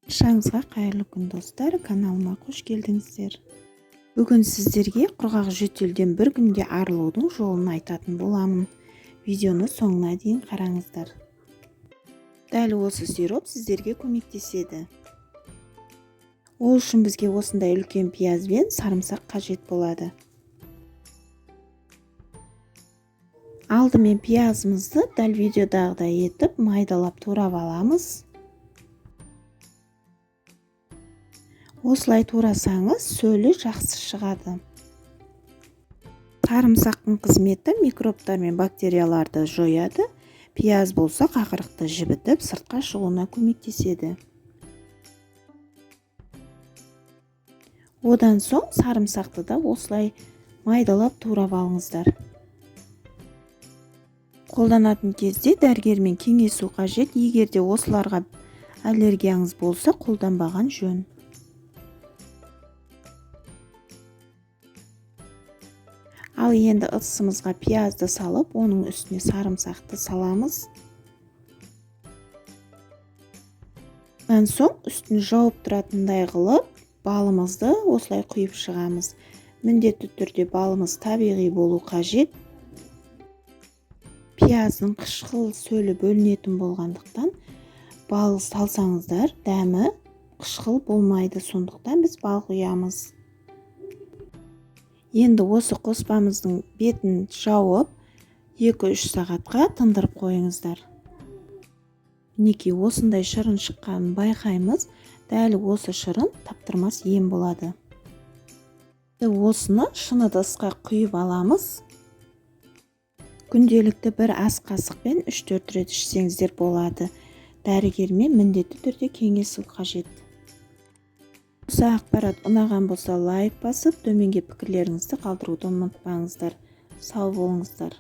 Баршаңызға қайырлы күн достар, каналыма қош келдіңіздер. Бүгін сіздерге құрғақ жөтелден бір күнде арылудың жолын айтатын боламын. Видеоны соңына дейін қараңыздар. Дәл осы сироп сіздерге көмектеседі. Ол үшін бізге осындай үлкен пияз бен сарымсақ қажет болады. Алдымен пиязымызды дәл видеодағыдай етіп майдалап турап аламыз. Осылай турасаңыз сөлі жақсы шығады. Сарымсақтың қызметі микробтар мен бактерияларды жояды. Пияз болса қақырықты жібітіп сыртқа шығуына көмектеседі. Одан соң сарымсақты да осылай майдалап турап алыңыздар. Қолданатын кезде дәрігермен кеңесу қажет. Егерде осыларға аллергияңыз болса, қолданбаған жөн. Ал енді ыдысымызға пиязды салып, оның үстіне сарымсақты саламыз. Одан соң үстін жауып тұратындай қылып, балымызды осылай құйып шығамыз. Міндетті түрде балымыз табиғи болу қажет. Пияздың қышқыл сөлі бөлінетін болғандықтан, бал салсаңыздар, дәмі қышқыл болмайды. Сондықтан біз бал құямыз. Енді осы қоспамыздың бетін жауып 2-3 сағатқа тындырып қойыңыздар. Мінекей осындай шырын шыққанын байқаймыз. Дәл осы шырын таптырмас ем болады. Осыны шыны ыдысқа құйып аламыз. Күнделікті бір ас қасықпен 3-4 рет ішсеңіздер болады. Дәрігермен міндетті түрде кеңесу қажет. Осы ақпарат ұнаған болса лайк басып, төменге пікірлеріңізді қалдыруды ұмытпаңыздар. Сау болыңыздар.